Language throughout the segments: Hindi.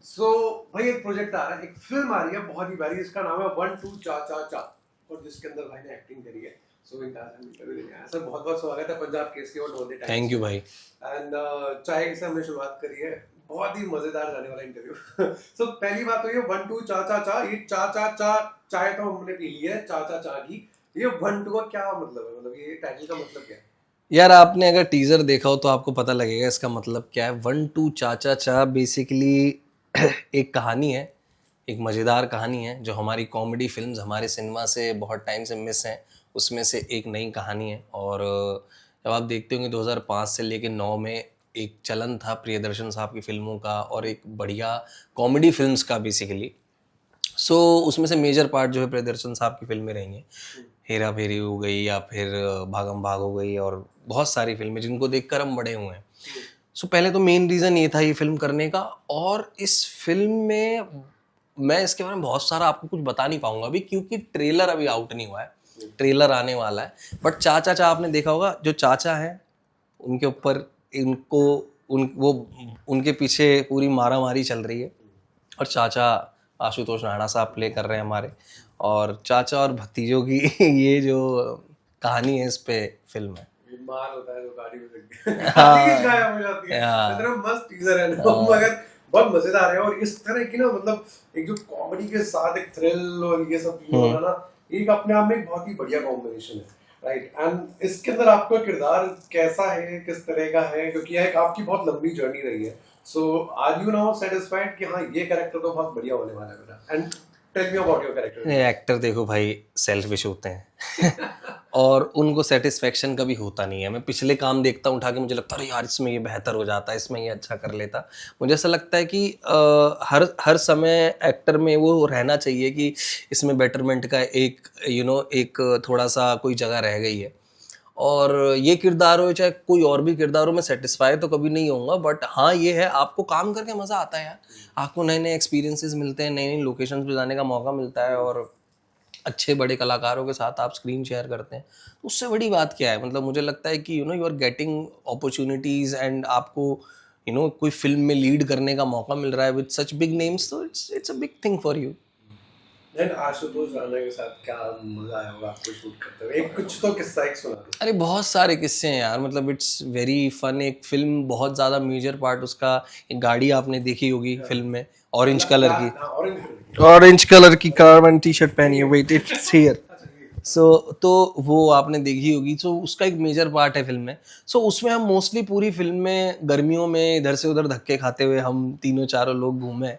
सो भाई एक प्रोजेक्ट आ रहा है, एक फिल्म आ रही है बहुत ही प्यारी, इसका नाम है 1-2 चा चा चा, और जिसके अंदर भाई ने एक्टिंग करी है। सो इंटरव्यू लेने आया सर, बहुत बहुत स्वागत है पंजाब केसरी और ढोल द टाइम्स। थैंक यू भाई। एंड चाय से हमने शुरुआत करी है, बहुत ही मजेदार जाने वाला इंटरव्यू। सो पहली बात तो ये 1-2 चा चा चा, ये चा चा चा चाय तो हमने पी ली है, चा चा चा की, ये 1-2 का क्या मतलब है, मतलब ये टाइटल का मतलब क्या है? यार आपने अगर टीजर देखा हो तो आपको पता लगेगा इसका मतलब क्या है। 1-2 चाचा चा बेसिकली एक कहानी है, एक मज़ेदार कहानी है जो हमारी कॉमेडी फिल्म्स हमारे सिनेमा से बहुत टाइम से मिस हैं। उसमें से एक नई कहानी है। और जब आप देखते होंगे 2005 से लेकर 9 में एक चलन था प्रियदर्शन साहब की फिल्मों का और एक बढ़िया कॉमेडी फिल्म्स का बेसिकली। सो उसमें से मेजर पार्ट जो है प्रियदर्शन साहब की फिल्में रही हैं। हेरा फेरी हो गई या फिर भागम भाग हो गई और बहुत सारी फिल्में जिनको देखकर हम बड़े हुए हैं। सो पहले तो मेन रीज़न ये था ये फिल्म करने का। और इस फिल्म में मैं इसके बारे में बहुत सारा आपको कुछ बता नहीं पाऊंगा अभी, क्योंकि ट्रेलर अभी आउट नहीं हुआ है, ट्रेलर आने वाला है। बट चाचा चा आपने देखा होगा, जो चाचा हैं उनके ऊपर इनको उनके पीछे पूरी मारा मारी चल रही है। और चाचा आशुतोष राणा साहब प्ले कर रहे हैं हमारे। और चाचा और भतीजों की ये जो कहानी है इस पे फिल्म है। बीमार होता है तो गाड़ी में लग गया, गाड़ी की गायब हो जाती है। इतना मस्त टीजर है ना, मगर बहुत मजेदार है। और इस तरह की ना, मतलब एक जो कॉमेडी के साथ एक थ्रिल और ये सब चीजें होना ना, एक अपने आप में एक बहुत ही बढ़िया कॉम्बिनेशन है, राइट। एंड इसके अंदर आपका किरदार कैसा है, किस तरह का है, क्योंकि यह एक आपकी बहुत लंबी जर्नी रही है। सो आर यू नाउ सेटिस्फाइड कि हाँ ये कैरेक्टर तो बहुत बढ़िया होने वाला है मेरा? And tell me about your character. Actor देखो भाई सेल्फिश होते हैं और उनको सेटिस्फेक्शन कभी होता नहीं है। मैं पिछले काम देखता हूँ उठा के, मुझे लगता है अरे यार इसमें ये बेहतर हो जाता, इसमें ये अच्छा कर लेता। मुझे ऐसा लगता है कि हर समय एक्टर में वो रहना चाहिए कि इसमें बेटरमेंट का एक एक थोड़ा सा कोई जगह रह गई है। और ये किरदार हो चाहे कोई और भी किरदार हो, मैं सेटिस्फाई तो कभी नहीं होऊंगा। बट हाँ ये है, आपको काम करके मज़ा आता है यार। आपको नए नए एक्सपीरियंसेस मिलते हैं, नई नई लोकेशंस पे जाने का मौका मिलता है और अच्छे बड़े कलाकारों के साथ आप स्क्रीन शेयर करते हैं। उससे बड़ी बात क्या है? मतलब मुझे लगता है कि you are getting opportunities and आपको कोई फिल्म में लीड करने का मौका मिल रहा है विद सच बिग नेम्स, तो it's a big thing for you. And Ashutosh Rana के साथ क्या मजा आया होगा आपको शूट करते हुए? एक कुछ तो किस्सा एक सुना दो। अरे बहुत सारे किस्से हैं यार, मतलब इट्स वेरी फन। एक फिल्म बहुत ज़्यादा मेजर पार्ट उसका, एक गाड़ी आपने देखी होगी फिल्म में, ऑरेंज कलर की, ऑरेंज कलर की कार्बन टी शर्ट पहनी है, वेट इट्स हियर। सो तो वो आपने देखी होगी। सो उसका एक मेजर पार्ट है फिल्म में। सो उसमें हम मोस्टली पूरी फिल्म में गर्मियों में इधर से उधर धक्के खाते हुए हम तीनों चारों लोग घूमे।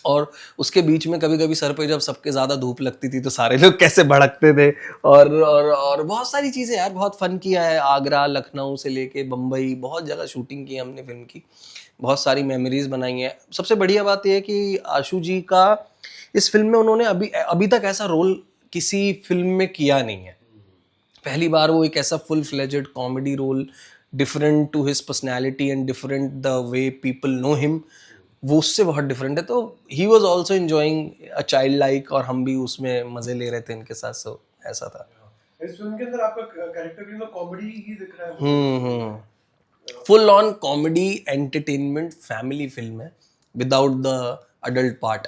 और उसके बीच में कभी कभी सर पे जब सबके ज़्यादा धूप लगती थी तो सारे लोग कैसे भड़कते थे। और बहुत सारी चीज़ें यार, बहुत फन किया है। आगरा, लखनऊ से लेके बम्बई, बहुत जगह शूटिंग की है हमने फिल्म की, बहुत सारी मेमोरीज बनाई हैं। सबसे बढ़िया बात यह है कि आशु जी का इस फिल्म में उन्होंने अभी तक ऐसा रोल किसी फिल्म में किया नहीं है। पहली बार वो एक ऐसा full fledged comedy role, different to his personality and different the way people know him, वो उससे बहुत डिफरेंट है। तो he was also enjoying a child like, और हम भी उसमें मजे ले रहे थे इनके साथ। सो ऐसा था। इस फिल्म के अंदर आपका कैरेक्टर भी ना कॉमेडी ही दिख रहा है। Full on comedy entertainment family film है without the adult part.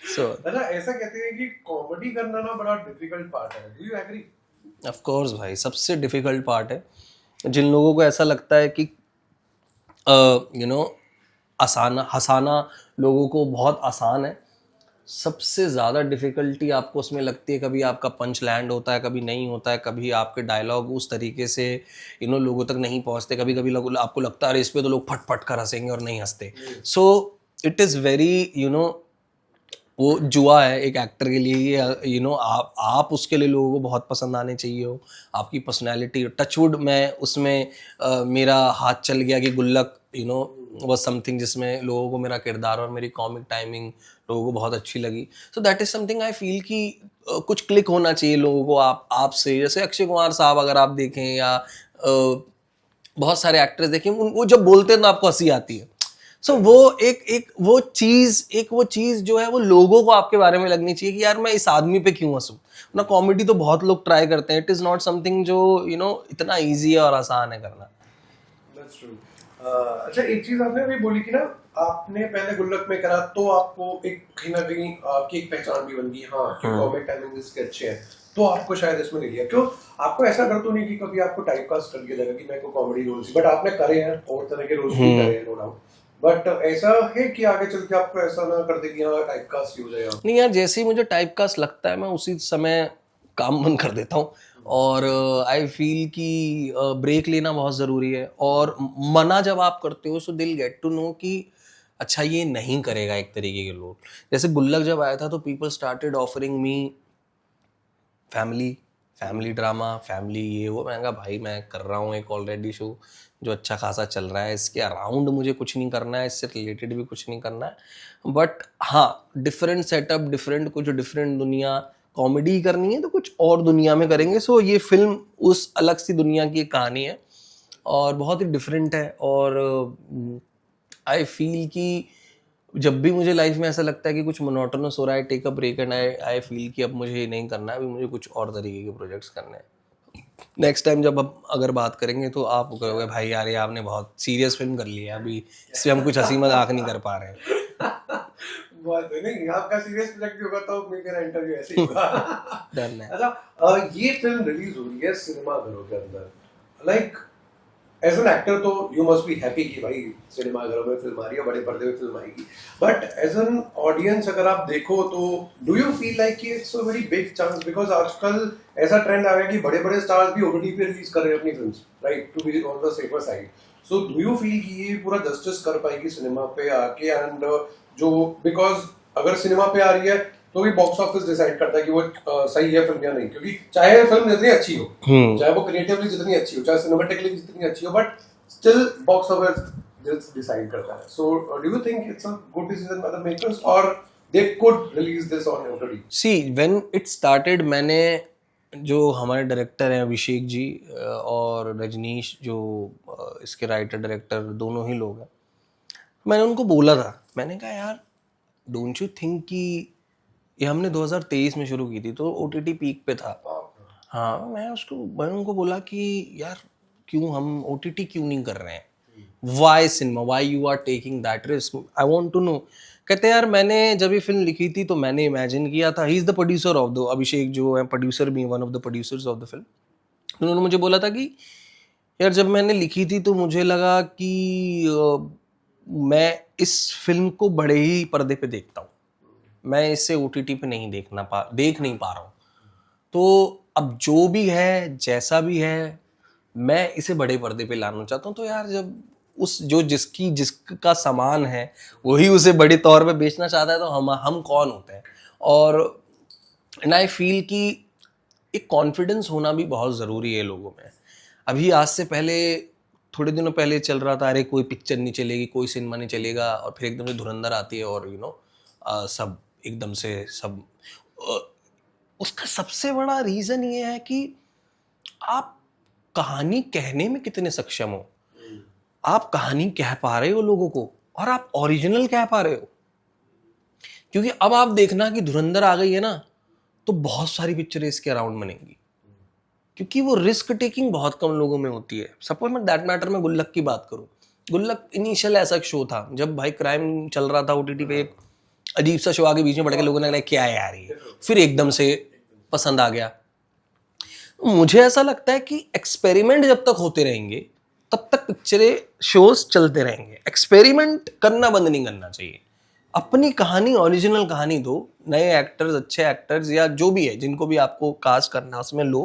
So ऐसा कहते हैं कि कॉमेडी करना ना बड़ा डिफिकल्ट पार्ट है, do you agree? Of course भाई, सबसे डिफिकल्ट पार्ट है। जिन लोगों को ऐसा लगता है कि हंसाना लोगों को बहुत आसान है, सबसे ज़्यादा डिफ़िकल्टी आपको उसमें लगती है। कभी आपका पंच लैंड होता है, कभी नहीं होता है, कभी आपके डायलॉग उस तरीके से लोगों तक नहीं पहुंचते, कभी कभी आपको लगता है इस पे तो लोग फट फट कर हंसेंगे और नहीं हंसते। सो इट इज़ वेरी वो जुआ है एक एक्टर के लिए। आप उसके लिए लोगों को बहुत पसंद आने चाहिए हो, आपकी पर्सनैलिटी। टचवुड मैं उसमें मेरा हाथ चल गया कि गुल्लक वॉज समथिंग जिसमें लोगों को मेरा किरदार और मेरी कॉमिक टाइमिंग लोगों को बहुत अच्छी लगी। So that is something I feel कि कुछ क्लिक होना चाहिए लोगों को आपसे। जैसे अक्षय कुमार साहब अगर आप देखें या बहुत सारे एक्टर्स देखें, वो जब बोलते हैं तो आपको हंसी आती है। सो वो वो चीज़ जो है वो लोगों को आपके बारे में लगनी चाहिए कि यार मैं इस आदमी पे क्यों हंसूं ना। कॉमेडी तो बहुत लोग ट्राई करते हैं, इट इज़ नॉट समथिंग जो इतना ईजी है और आसान है करना। That's true. अच्छा, एक चीज आपने अभी बोली कि ना आपने पहले गुल्लक में करा तो आपको एक कहीं ना कहीं आपकी एक पहचान भी बन गई, हाँ कि कॉमिक टाइमिंग इसके अच्छे हैं, तो आपको शायद इसमें ले लिया। क्यों आपको ऐसा डर तो नहीं कि कभी आपको टाइप कास्ट कर दिया जाएगा कि मैं को कॉमेडी रोल्स, बट आपने करे हैं और तरह के रोल्स भी करे हैं नो डाउट, बट ऐसा है कि आगे चल के आपको ऐसा ना कर दे कि हाँ टाइप कास्ट ही हो जाएगा? नहीं यार, जैसे ही मुझे टाइप कास्ट लगता है मैं उसी समय काम बंद कर देता हूँ, और आई फील कि ब्रेक लेना बहुत ज़रूरी है। और मना जब आप करते हो सो दिल गेट टू नो कि अच्छा ये नहीं करेगा एक तरीके के लोग। जैसे गुल्लक जब आया था तो people started offering me family drama, family ये वो। मैंने कहा भाई मैं कर रहा हूँ एक ऑलरेडी शो जो अच्छा खासा चल रहा है, इसके अराउंड मुझे कुछ नहीं करना है, इससे रिलेटेड भी कुछ नहीं करना है। बट हाँ, डिफरेंट सेटअप, डिफरेंट दुनिया, कॉमेडी करनी है तो कुछ और दुनिया में करेंगे। सो ये फिल्म उस अलग सी दुनिया की एक कहानी है और बहुत ही डिफरेंट है। और आई फील कि जब भी मुझे लाइफ में ऐसा लगता है कि कुछ मोनोटोनस हो रहा है, take a break and I feel कि अब मुझे ये नहीं करना है, अभी मुझे कुछ और तरीके के प्रोजेक्ट्स करने हैं। नेक्स्ट टाइम जब अब अगर बात करेंगे तो आप कहोगे भाई यार ये आपने बहुत सीरियस फिल्म कर ली है, अभी इसमें हम कुछ हंसी मजाक नहीं कर पा रहे हैं। बहुत है, नहीं आपका सीरियस प्रोजेक्ट भी होगा तो मेरा इंटरव्यू ऐसे ही होगा। डन है। अच्छा, ये फिल्म रिलीज हो रही है सिनेमा घरों के अंदर, लाइक एज एन एक्टर तो यू मस्ट बी हैप्पी कि भाई सिनेमा घरों में फिल्म आ रही है, बड़े पर्दे में फिल्म आएगी, बट एज एन ऑडियंस अगर आप देखो तो डू यू फील लाइक कि it's a very big chance, because आजकल ऐसा ट्रेंड आ गया कि बड़े बड़े स्टार्स भी ओटीटी पे रिलीज कर रहे हैं अपनी films, right, to be on the safer side. So do you feel कि ये पूरा जस्टिस कर पाएगी सिनेमा पे आके, एंड जो बिकॉज अगर सिनेमा पे आ रही है तो भी बॉक्स ऑफिस डिसाइड करता है कि वो सही है फिल्म या नहीं, क्योंकि चाहे फिल्म जितनी अच्छी हो, चाहे वो क्रिएटिवली जितनी अच्छी हो, चाहे सिनेमेटिकली जितनी अच्छी हो, but still box office decide करता है। So do you think it's a good decision by the makers और they could release this on OTT? See when it started, मैंने जो हमारे डायरेक्टर हैं अभिषेक जी और रजनीश जो इसके राइटर डायरेक्टर दोनों ही लोग हैं, मैंने उनको बोला था, मैंने कहा यार डोंट यू थिंक कि ये हमने 2023 में शुरू की थी तो ओटीटी पीक पे था। हाँ, मैंने उनको बोला कि यार क्यों हम ओटीटी क्यों नहीं कर रहे हैं, why cinema, why you are taking that risk, I want to know. कहते यार मैंने जब ये फिल्म लिखी थी तो मैंने इमेजिन किया था, he is the producer of the, Abhishek जो है प्रोड्यूसर भी, one of the producers of the film, उन्होंने मुझे बोला था कि यार जब मैंने लिखी थी तो मुझे लगा कि मैं इस फिल्म को बड़े ही पर्दे पे देखता हूँ, मैं इसे ओटीटी पे नहीं देख नहीं पा रहा हूँ। तो अब जो भी है जैसा भी है, मैं इसे बड़े पर्दे पे लाना चाहता हूँ। तो यार जब जिसका सामान है वही उसे बड़े तौर पे बेचना चाहता है तो हम कौन होते हैं। और एंड आई फील कि एक कॉन्फिडेंस होना भी बहुत ज़रूरी है लोगों में। अभी आज से पहले थोड़े दिनों पहले चल रहा था अरे कोई पिक्चर नहीं चलेगी, कोई सिनेमा नहीं चलेगा, और फिर एकदम से धुरंधर आती है और सब एकदम से सब उसका सबसे बड़ा रीज़न ये है कि आप कहानी कहने में कितने सक्षम हो, आप कहानी कह पा रहे हो लोगों को और आप ओरिजिनल कह पा रहे हो। क्योंकि अब आप देखना कि धुरंधर आ गई है ना तो बहुत सारी पिक्चरें इसके अराउंड बनेंगी, क्योंकि वो रिस्क टेकिंग बहुत कम लोगों में होती है। सपोज मैं दैट मैटर में गुल्लक की बात करूं, गुल्लक इनिशियल ऐसा शो था जब भाई क्राइम चल रहा था ओटीटी पे, अजीब सा शो आगे बीच में पड़ के लोगों ने कहा क्या है यार ये, फिर एकदम से पसंद आ गया। मुझे ऐसा लगता है कि एक्सपेरिमेंट जब तक होते रहेंगे तब तक पिक्चरें शोज चलते रहेंगे। एक्सपेरिमेंट करना बंद नहीं करना चाहिए, अपनी कहानी ओरिजिनल कहानी दो, नए एक्टर्स, अच्छे एक्टर्स या जो भी है जिनको भी आपको कास्ट करना उसमें लो,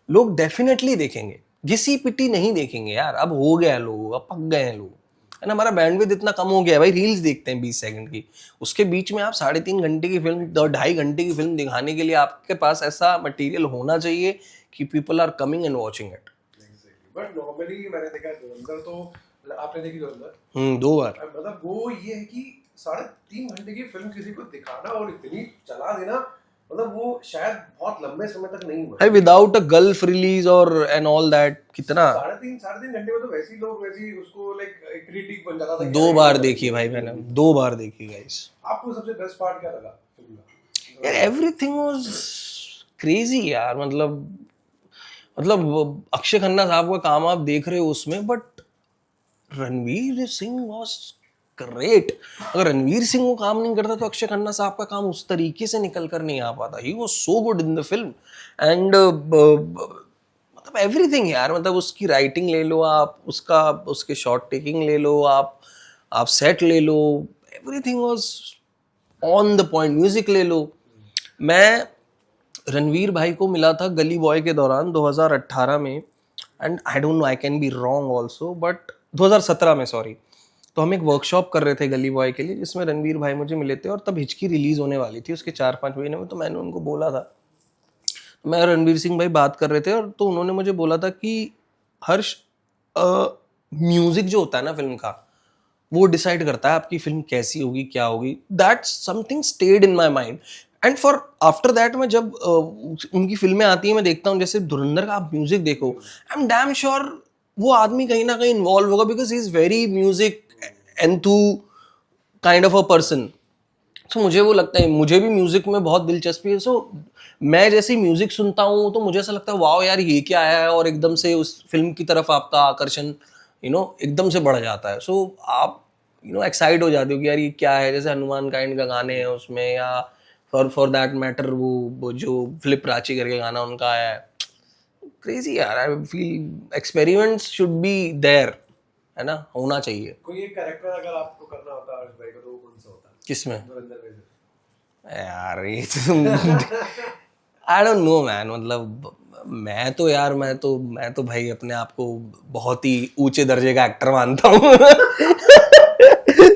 लोग डेफिनेटली देखेंगे, घिसी पिटी नहीं देखेंगे यार। अब हो गया है लोगों का, पक गए हैं लोग, है ना, हमारा बैंडविड्थ इतना कम हो गया है भाई, रील्स देखते हैं 20 सेकंड की, उसके बीच में आप 3.5 घंटे की फिल्म, 2.5 घंटे की फिल्म दिखाने के लिए आपके पास ऐसा मटेरियल होना चाहिए कि people are coming and watching it. But normally मैंने देखा है धुरंधर, तो आपने देखी धुरंधर? 2 बार। मतलब वो ये है कि 3.5 घंटे की फिल्म किसी को दिखाना और इतनी चला देना, मतलब वो शायद बहुत लंबे समय तक नहीं हुआ। विदाउट अ गल्फ रिलीज और एंड ऑल दैट, कितना 3.5 घंटे में तो वैसे ही लोग वैसे ही उसको लाइक क्रिटिक बन जाता था। 2 बार देखी है भाई मैंने, 2 बार देखी गाइस। आपको सबसे बेस्ट पार्ट क्या लगा फिल्म का? यार एवरीथिंग वाज क्रेजी यार, मतलब अक्षय खन्ना साहब का काम आप देख रहे हो उसमें, but Ranveer Singh was great. अगर रणवीर सिंह वो काम नहीं करता तो अक्षय खन्ना साहब का काम उस तरीके से निकल कर नहीं आ पाता. He was so good in the film. And मतलब एवरीथिंग यार. मतलब उसकी राइटिंग ले लो आप, उसके शॉट टेकिंग ले लो आप सेट ले लो, everything was on the point. Music ले लो. मैं रणवीर भाई को मिला था गली बॉय के दौरान 2018 में. And I don't know, I can be wrong also, but 2017 में, सॉरी. तो हम एक वर्कशॉप कर रहे थे गली बॉय के लिए, जिसमें रणवीर भाई मुझे मिले थे. और तब हिचकी रिलीज होने वाली थी उसके 4-5 महीने में. तो मैंने उनको बोला था, मैं और रणवीर सिंह भाई बात कर रहे थे, और तो उन्होंने मुझे बोला था कि हर्ष, म्यूजिक जो होता है ना फिल्म का, वो डिसाइड करता है आपकी फिल्म कैसी होगी, क्या होगी. That's something stayed in my mind. And for after that मैं जब उनकी फिल्में आती हैं, मैं देखता हूँ, जैसे धुरंधर का आप म्यूजिक देखो, आई एम डैम श्योर वो आदमी कहीं ना कहीं इन्वॉल्व होगा, because he is very music enthu kind of a person. So मुझे वो लगता है, मुझे भी म्यूजिक में बहुत दिलचस्पी है. सो मैं जैसे ही म्यूजिक सुनता हूँ तो मुझे ऐसा लगता है वाओ यार ये क्या है, और एकदम से उस फिल्म की तरफ आपका आकर्षण एकदम से बढ़ जाता है. सो आप एक्साइट हो जाते हो कि यार ये क्या है. जैसे हनुमान काइंड का गाने हैं उसमें, या फॉर दैट मैटर वो जो फिलिप रांची करके गाना उनका है, क्रेजी यार. I feel experiments should be there, है ना, होना चाहिए. कोई एक कैरेक्टर अगर आपको करना होता है हर्ष भाई को, तो वो कौन सा होता? किसमें? धुरंधर में से? यार ये आई डोंट नो मैन. मतलब मैं तो भाई अपने आप को बहुत ही ऊंचे दर्जे का एक्टर मानता हूँ.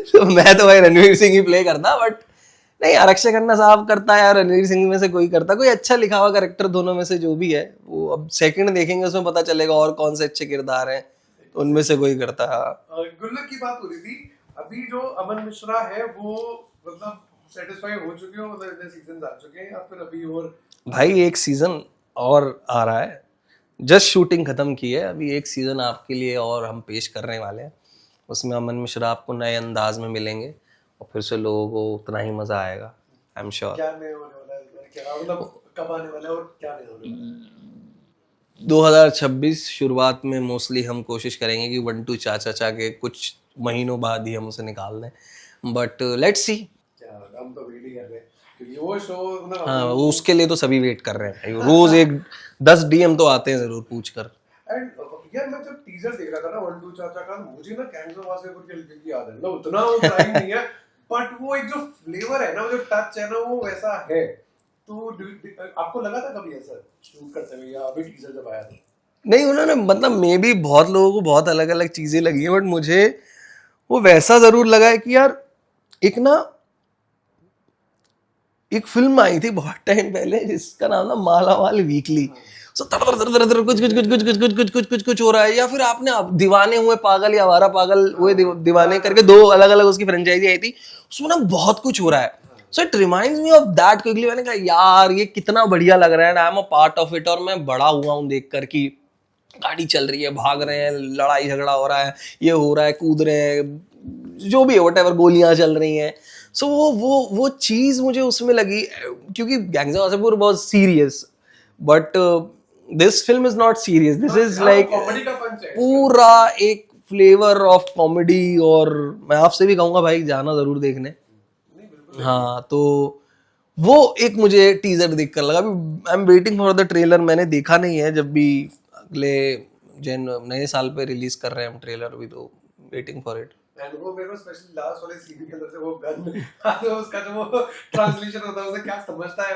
तो मैं तो भाई रणवीर सिंह ही प्ले करता. बट नहीं यार, अक्षय खन्ना साहब करता है यार, रणवीर सिंह में से कोई करता, कोई अच्छा लिखा हुआ कैरेक्टर दोनों में से जो भी है. वो अब सेकंड देखेंगे उसमें पता चलेगा और कौन से अच्छे किरदार हैं, तो उनमें से कोई करता है. गुल्लक की बात हो रही थी. अभी जो अमन मिश्रा है वो मतलब सेटिस्फाई हो चुके हो, मतलब इतने सीजन आ चुके हैं, या फिर अभी और? भाई एक सीजन और आ रहा है. जस्ट शूटिंग खत्म की है, अभी एक सीजन आपके लिए और हम पेश करने वाले हैं. उसमें अमन मिश्रा आपको नए अंदाज में मिलेंगे, और फिर से लोगों को उतना ही मजा आएगा, आई एम श्योर. क्या नया होने वाला है, क्या मतलब कब आने वाला है और क्या नया होने वाला है? 2026 शुरुआत में मोस्टली हम कोशिश करेंगे कि 1-2 चाचा के कुछ महीनों बाद ही हम उसे निकाल दें. But let's see. हम तो वेट ही कर रहे हैं क्योंकि वो शो ना, हाँ, उसके लिए तो सभी वेट कर रहे हैं. रोज एक 10 DM तो आते हैं जरूर पूछ कर. एंड यार मैं जब टीजर देख रहा था ना 1-2 चाचा का, मुझे ना गैंग्स ऑफ वासेपुर की हल्की याद है. मतलब उतना वो टाइम नहीं है, बट वो एक जो फ्लेवर है ना, वो जो टच है ना, वो वैसा है. तो आपको लगा था कभी ऐसा शूट करते हुए, या अभी टीजर जब आया था? नहीं, उन्होंने मतलब मे बी बहुत लोगों को बहुत अलग अलग चीजें लगी है, बट मुझे वो वैसा जरूर लगा है कि यार एक फिल्म आई थी बहुत टाइम पहले जिसका नाम था मालामाल वीकली. सो कुछ हो रहा है. या फिर आपने दीवाने हुए पागल या आवारा पागल हुए दीवाने करके 2 अलग अलग उसकी फ्रेंचाइजी आई थी, उसमें ना बहुत कुछ हो रहा है. So it reminds me of that quickly. मैंने कहा यार ये कितना बढ़िया लग रहा है, I am a part of it. और मैं बड़ा हुआ हूँ देखकर कि गाड़ी चल रही है, भाग रहे हैं, लड़ाई झगड़ा हो रहा है, ये हो रहा है, कूद रहे हैं, जो भी है, व्हाटएवर, गोलियां चल रही हैं. सो वो चीज मुझे उसमें लगी, क्योंकि गैंग्स ऑफ वासेपुर बहुत serious, but this film is not serious. This is like comedy का पंच है, पूरा एक फ्लेवर ऑफ कॉमेडी. और मैं आपसे भी कहूंगा भाई जाना जरूर देखने. हाँ, तो वो एक मुझे टीजर देखकर लगा. I am waiting for the trailer. मैंने देखा नहीं है, जब भी अगले नए साल पे रिलीज कर रहे हैं हम ट्रेलर भी, तो वेटिंग फॉर इट. एंड वो मेरे को स्पेशली लास्ट वाले सीन के अंदर से वो गन तो उसका जो वो ट्रांसलेशन होता है, उसे क्या समझता है,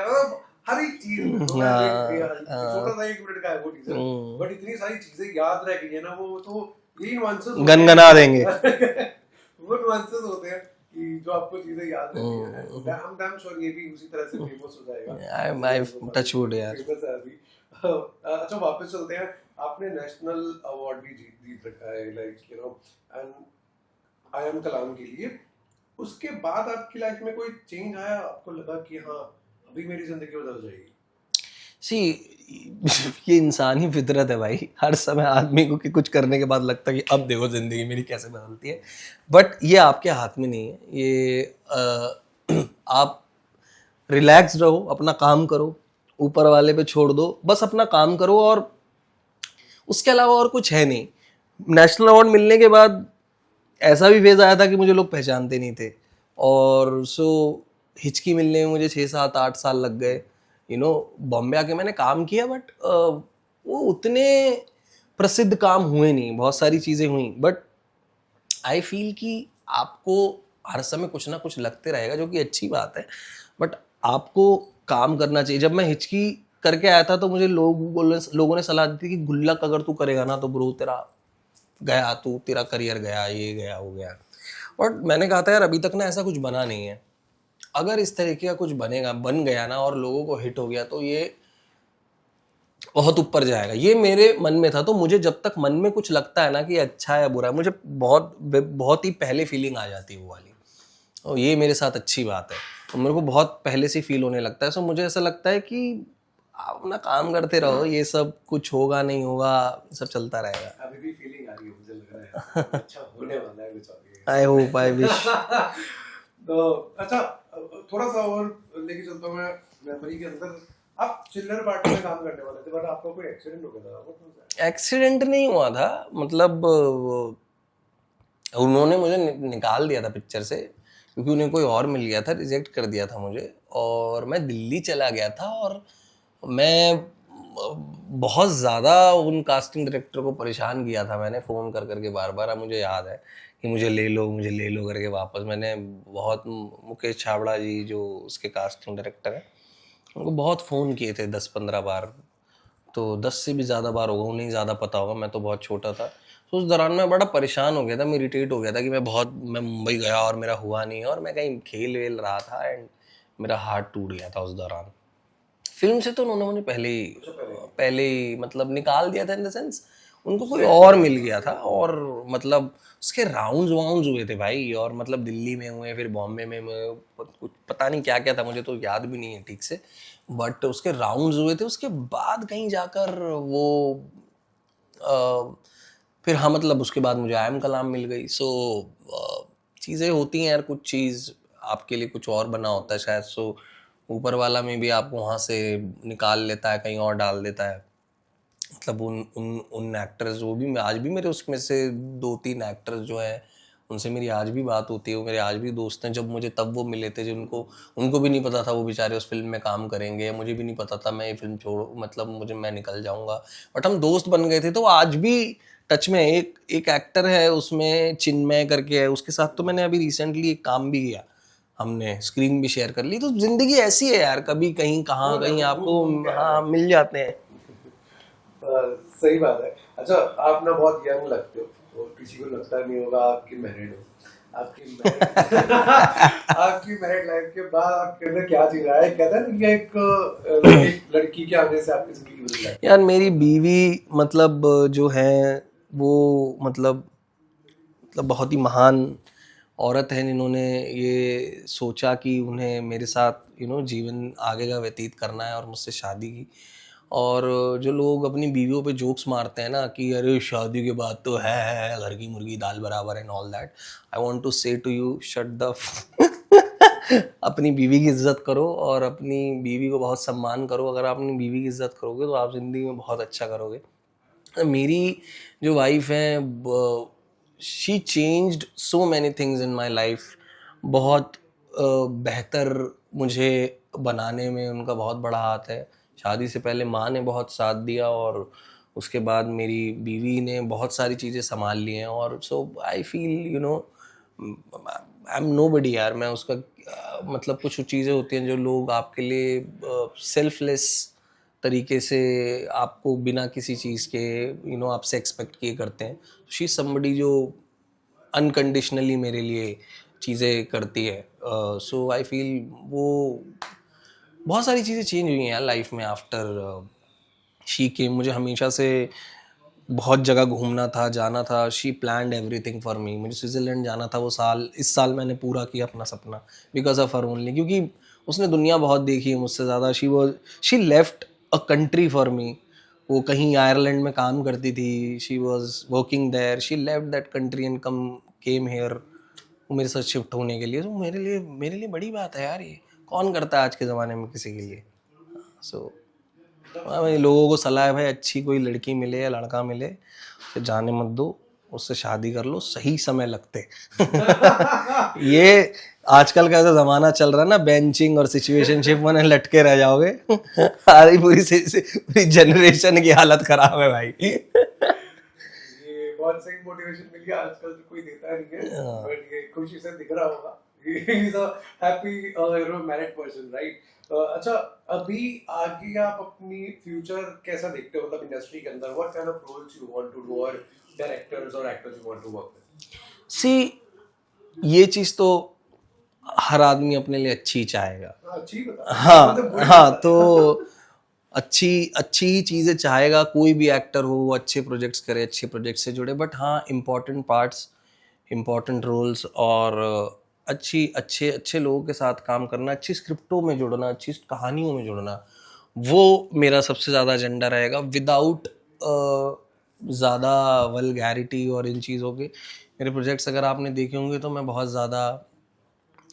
हर एक चीज छोटा सा 1 मिनट का है वो टीजर, बट इतनी सारी चीजें याद रह गई है ना. वो तो यही नुआंसेस गनगना देंगे. वो नुआंसेस होते हैं कि जो आपको चीजें याद रहती हैं. I'm damn sure ये भी उसी तरह से फेमस हो जाएगा. I touch wood यार. फेमस है अभी. अच्छा वापस चलते हैं. आपने नेशनल अवार्ड भी जीत रखा है, लाइक एंड आई एम कलाम के लिए. उसके बाद आपकी लाइफ में कोई चेंज आया, आपको लगा कि हाँ अभी मेरी जिंदगी बदल जाएगी? ये इंसानी फितरत है भाई. हर समय आदमी को कि कुछ करने के बाद लगता है कि अब देखो जिंदगी मेरी कैसे बदलती है. बट ये आपके हाथ में नहीं है. ये आप रिलैक्स रहो, अपना काम करो, ऊपर वाले पे छोड़ दो, बस अपना काम करो, और उसके अलावा और कुछ है नहीं. नेशनल अवार्ड मिलने के बाद ऐसा भी फेज आया था कि मुझे लोग पहचानते नहीं थे, और सो हिचकी मिलने में मुझे 6 7 8 साल लग गए। बॉम्बे आके मैंने काम किया, बट वो उतने प्रसिद्ध काम हुए नहीं। बहुत सारी चीज़ें हुई, बट आई फील कि आपको हर समय कुछ ना कुछ लगते रहेगा, जो कि अच्छी बात है, बट आपको काम करना चाहिए। जब मैं हिचकी करके आया था तो मुझे लोगों ने सलाह दी थी कि गुल्लक अगर तू करेगा ना तो ब्रो तेरा गया, तू तेरा करियर गया, ये गया वो गया। और मैंने कहा था यार अभी तक ना ऐसा कुछ बना नहीं है, अगर इस तरीके का कुछ बन गया ना और लोगों को हिट हो गया तो ये बहुत ऊपर जाएगा। ये मेरे मन में था। तो मुझे जब तक मन में कुछ लगता है ना कि अच्छा है बुरा है, मुझे बहुत बहुत ही पहले फीलिंग आ जाती है वो वाली, और ये मेरे साथ अच्छी बात है। तो मेरे को बहुत पहले से फील होने लगता है। सो मुझे ऐसा लगता है कि आप अपना काम करते रहो, ये सब कुछ होगा नहीं होगा, सब चलता रहेगा। अभी भी फीलिंग आ रही है, मुझे लग रहा है अच्छा होने वाला है कुछ आगे। I hope, I wish. तो अच्छा, थोड़ा सा और लेके चलता हूँ मैं मेमोरी के अंदर। आप चिल्लर पार्टी में काम करने वाले थे, बट आपका कोई एक्सीडेंट हो गया था? एक्सीडेंट नहीं हुआ था, मतलब उन्होंने मुझे निकाल दिया था पिक्चर से, क्योंकि उन्हें कोई और मिल गया था, रिजेक्ट कर दिया था मुझे। और मैं दिल्ली चला गया था, और मैं बहुत ज़्यादा उन कास्टिंग डायरेक्टर को परेशान किया था मैंने फ़ोन कर करके बार बार। मुझे याद है कि मुझे ले लो करके वापस मैंने बहुत, मुकेश छाबड़ा जी जो उसके कास्टिंग डायरेक्टर हैं, उनको बहुत फ़ोन किए थे 10 15 बार, तो 10 से भी ज़्यादा बार होगा, उन्हें ज़्यादा पता होगा, मैं तो बहुत छोटा था। तो उस दौरान मैं बड़ा परेशान हो गया था, मैं इरिटेट हो गया था कि मैं मुंबई गया और मेरा हुआ नहीं, और मैं कहीं खेल वेल रहा था, एंड मेरा हार्ट टूट गया था उस दौरान। फिल्म से तो उन्होंने मुझे पहले ही मतलब निकाल दिया था, इन द सेंस उनको कोई और मिल गया था। और मतलब उसके राउंड्स हुए थे भाई, और मतलब दिल्ली में हुए, फिर बॉम्बे में हुए, कुछ पता नहीं क्या क्या था, मुझे तो याद भी नहीं है ठीक से, बट उसके राउंड्स हुए थे। उसके बाद कहीं जाकर वो फिर हाँ, मतलब उसके बाद मुझे आई एम कलाम मिल गई। सो चीज़ें होती हैं यार, कुछ चीज़ आपके लिए कुछ और बना होता है शायद, सो ऊपर वाला में भी आपको वहाँ से निकाल लेता है, कहीं और डाल देता है। मतलब उन एक्टर्स, वो भी आज भी मेरे उसमें से 2 3 एक्टर्स जो हैं, उनसे मेरी आज भी बात होती है, वो मेरे आज भी दोस्त हैं। जब मुझे तब वो मिले थे, जिनको उनको भी नहीं पता था वो बेचारे उस फिल्म में काम करेंगे, या मुझे भी नहीं पता था मैं ये फिल्म मैं निकल जाऊंगा, बट हम दोस्त बन गए थे। तो आज भी टच में एक एक्टर है उसमें, चिन्मय करके है, उसके साथ तो मैंने अभी रिसेंटली एक काम भी किया, हमने स्क्रीन भी शेयर कर ली। तो जिंदगी ऐसी है यार, कभी कहीं कहाँ कहीं आपको हाँ मिल जाते हैं। सही बात है। अच्छा, आप ना बहुत यंग लगते हो, और किसी को लगता नहीं होगा आपकी मैरिड हो। आपकी मैरिड लाइफ के बाद आपके अंदर क्या चीज रहा है? कहते हैं ना कि एक लड़की के आने से आपकी जिंदगी बदल जाती है। यार मेरी बीवी मतलब जो है वो मतलब बहुत ही महान औरत है, जिन्होंने ये सोचा कि उन्हें मेरे साथ जीवन आगे का व्यतीत करना है, और मुझसे शादी की। और जो लोग अपनी बीवियों पे जोक्स मारते हैं ना कि अरे शादी के बाद तो है घर की मुर्गी दाल बराबर and all that, I want to say to you shut the अपनी बीवी की इज्जत करो, और अपनी बीवी को बहुत सम्मान करो। अगर आप अपनी बीवी की इज्जत करोगे तो आप ज़िंदगी में बहुत अच्छा करोगे। मेरी जो वाइफ है, she changed so many things in my life. बहुत बेहतर मुझे बनाने में उनका बहुत बड़ा हाथ है। शादी से पहले माँ ने बहुत साथ दिया, और उसके बाद मेरी बीवी ने बहुत सारी चीज़ें संभाल ली हैं। और so I feel I am nobody यार। मैं उसका मतलब कुछ चीज़ें होती हैं जो लोग आपके लिए सेल्फलेस तरीके से आपको बिना किसी चीज़ के आपसे एक्सपेक्ट किए करते हैं। शी समबडी जो अनकंडीशनली मेरे लिए चीज़ें करती है। सो आई फील वो बहुत सारी चीज़ें चेंज हुई हैं यार लाइफ में आफ्टर शी केम। मुझे हमेशा से बहुत जगह घूमना था, जाना था। She planned everything for me. मुझे स्विट्ज़रलैंड जाना था वो साल, इस साल मैंने पूरा किया अपना सपना बिकॉज ऑफ हर ओनली, क्योंकि उसने दुनिया बहुत देखी है मुझसे ज़्यादा। She left a country for me. वो कहीं आयरलैंड में काम करती थी, she was working there, she left that country and came here, वो मेरे साथ शिफ्ट होने के लिए। तो मेरे लिए बड़ी बात है यार। ये कौन करता है आज के ज़माने में किसी के लिए। सो भाई लोगों को सलाह है भाई, अच्छी कोई लड़की मिले या लड़का मिले तो जाने मत दो, उससे शादी कर लो, सही समय लगते। ये आजकल का जो जमाना चल रहा है ना, बेंचिंग और सिचुएशनशिप में लटके रह जाओगे। सारी पूरी जनरेशन की हालत खराब है भाई। ये बहुत सही मोटिवेशन मिल गया, आजकल तो कोई देता नहीं है, बट ये खुशी से दिख रहा होगा। He is a happy married person, right? अच्छा, अभी आगे आप अपनी फ्यूचर कैसा देखते हो, मतलब इंडस्ट्री के अंदर what kind of roles you want to do, और डायरेक्टर्स और actors you want to work with? See, ये चीज तो हर आदमी अपने लिए अच्छी चाहेगा। अच्छी बता। हाँ हाँ, तो अच्छी अच्छी ही चीज़ें चाहेगा। कोई भी एक्टर हो वो अच्छे प्रोजेक्ट्स करे, अच्छे प्रोजेक्ट से जुड़े, बट हाँ इम्पॉर्टेंट पार्ट्स, इम्पॉर्टेंट रोल्स और अच्छी अच्छे अच्छे लोगों के साथ काम करना, अच्छी स्क्रिप्टों में जुड़ना, अच्छी कहानियों में जुड़ना, वो मेरा सबसे ज़्यादा एजेंडा रहेगा। विदाउट ज़्यादा वल्गैरिटी और इन चीज़ों के मेरे प्रोजेक्ट्स अगर आपने देखे होंगे तो मैं बहुत ज़्यादा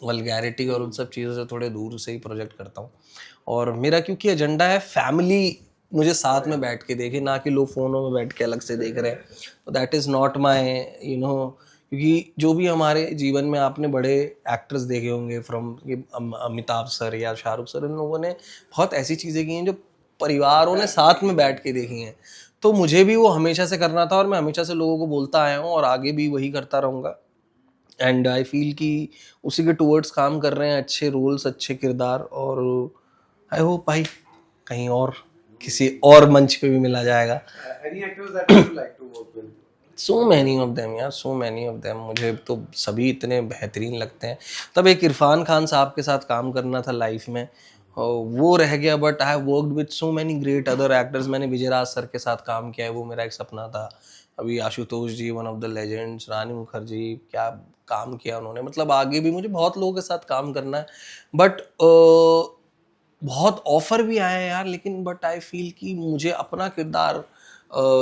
वल्गैरिटी और उन सब चीज़ों से थोड़े दूर से ही प्रोजेक्ट करता हूँ। और मेरा क्योंकि एजेंडा है फैमिली मुझे साथ में बैठ के देखे, ना कि लोग फ़ोनों में बैठ के अलग से देख रहे हैं, तो दैट इज़ नॉट माई क्योंकि जो भी हमारे जीवन में आपने बड़े एक्टर्स देखे होंगे, फ्रॉम अमिताभ सर या शाहरुख सर, इन लोगों ने बहुत ऐसी चीज़ें की हैं जो परिवारों ने साथ में बैठ के देखी हैं। तो मुझे भी वो हमेशा से करना था और मैं हमेशा से लोगों को बोलता आया हूँ और आगे भी वही करता रहूँगा। एंड आई फील कि उसी के टूवर्ड्स काम कर रहे हैं, अच्छे रोल्स, अच्छे किरदार, और आई होप भाई कहीं और किसी और मंच पे भी मिला जाएगा। Any actors that you like to work with? So many of them यार, सो मैनी ऑफ देम, मुझे तो सभी इतने बेहतरीन लगते हैं। तब एक इरफान खान साहब के साथ काम करना था लाइफ में, वो रह गया, but I have worked with so many great other actors. मैंने विजय राज सर के साथ काम किया है, वो मेरा एक सपना था। अभी आशुतोष जी, वन ऑफ द लेजेंड्स, रानी मुखर्जी, क्या काम किया उन्होंने। मतलब आगे भी मुझे बहुत लोगों के साथ काम करना है, बट बहुत ऑफर भी आया है यार, लेकिन बट आई फील कि मुझे अपना किरदार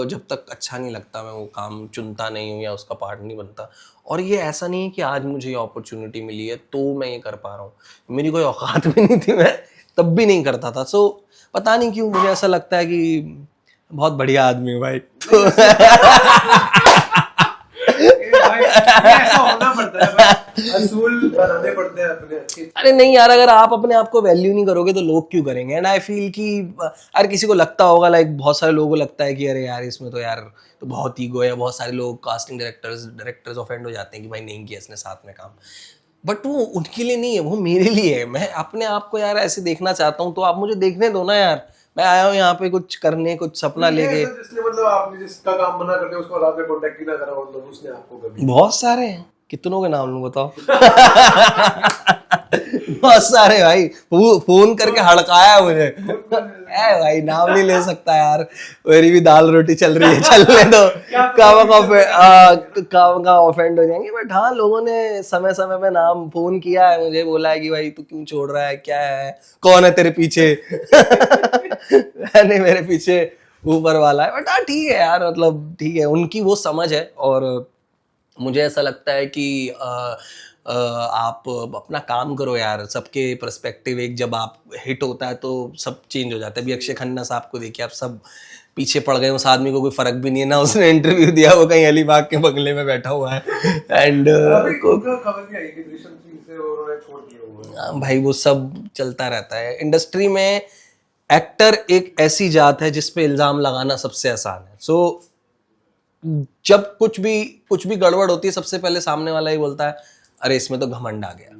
जब तक अच्छा नहीं लगता मैं वो काम चुनता नहीं हूँ या उसका पार्ट नहीं बनता। और ये ऐसा नहीं है कि आज मुझे ये अपॉर्चुनिटी मिली है तो मैं ये कर पा रहा हूँ, मेरी कोई औकात भी नहीं थी, मैं तब भी नहीं करता था। सो पता नहीं क्यों मुझे ऐसा लगता है कि बहुत बढ़िया आदमी हूँ भाई। तो ऐसा होना पड़ता है भाई, असूल बनाने पड़ते हैं अपने अच्छे। अरे नहीं यार, अगर आप अपने आप को वैल्यू नहीं करोगे तो लोग क्यों करेंगे। एंड आई फील कि अगर किसी को लगता होगा, लाइक बहुत सारे लोगों को लगता है कि अरे यार इसमें तो यार तो बहुत ईगो है, बहुत सारे लोग कास्टिंग डायरेक्टर्स ऑफेंड हो जाते हैं कि भाई नहीं किया इसने साथ में काम, बट वो उनके लिए नहीं है, वो मेरे लिए है। मैं अपने आप को यार ऐसे देखना चाहता हूँ, तो आप मुझे देखने दो ना यार। मैं आया हूँ यहाँ पे कुछ करने, कुछ सपना लेके। जिसने मतलब आपने जिसका काम मना करते उसको बाद में कांटेक्ट ही ना करा, मतलब उसने आपको कभी? बहुत सारे हैं, कितनों के नाम लूं बताओ? बहुत सारे भाई, फोन करके हड़काया मुझे। ए भाई नाम नहीं ले सकता यार, मेरी भी दाल रोटी चल रही है, चलने दो। का ऑफेंड हो जाएंगे, बट हाँ लोगों ने समय समय पे नाम फोन किया है मुझे, बोला है कि भाई तू क्यों छोड़ रहा है, क्या है, कौन है तेरे पीछे? नहीं मेरे पीछे ऊपर वाला है। बट हाँ ठीक है यार, मतलब ठीक है, उनकी वो समझ है। और मुझे ऐसा लगता है कि आप अपना काम करो यार। सबके पर्सपेक्टिव एक जब आप हिट होता है तो सब चेंज हो जाता है। अभी अक्षय खन्ना साहब को देखिए, आप सब पीछे पड़ गए, उस आदमी को कोई फर्क भी नहीं है ना, उसने इंटरव्यू दिया, वो कहीं अलीबाग के बंगले में बैठा हुआ है। एंड भाई वो सब चलता रहता है इंडस्ट्री में। एक्टर एक ऐसी जात है जिस पे इल्जाम लगाना सबसे आसान है। सो जब कुछ भी गड़बड़ होती है, सबसे पहले सामने वाला ही बोलता है अरे इसमें तो घमंड आ गया।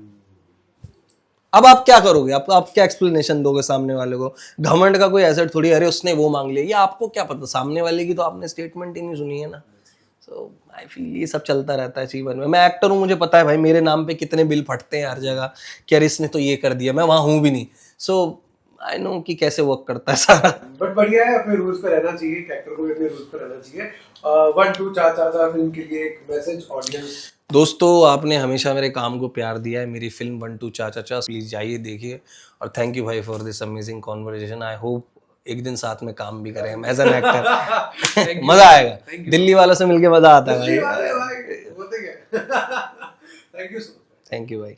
अब आप क्या करोगे? आप क्या एक्सप्लेनेशन दोगे सामने वाले को? घमंड का कोई एसेट थोड़ी, अरे उसने वो मांग लिया, ये आपको क्या पता, सामने वाले की तो आपने स्टेटमेंट ही नहीं सुनी है ना। सो आई फील ये सब चलता रहता है जीवन में। मैं एक्टर हूँ, मुझे पता है भाई मेरे नाम पे कितने बिल फटते हैं हर जगह कि अरे इसने तो ये कर दिया, मैं वहां हूँ भी नहीं। सो आई नो कि कैसे वर्क करता है सारा। बट बढ़िया है, अपने रूल्स पे रहना चाहिए, एक्टर को भी अपने रूल्स पे रहना चाहिए। 1 2 चा फिल्म के लिए एक मैसेज ऑडियंस। दोस्तों आपने हमेशा मेरे काम को प्यार दिया है, मेरी फिल्म 1 2 चा प्लीज जाइए देखिए। और थैंक यू भाई for this amazing conversation. I hope एक दिन साथ में काम भी करें एज एन एक्टर। मजा आएगा, दिल्ली वालों से मिलके मजा आता है भाई। Thank you. थैंक यू भाई।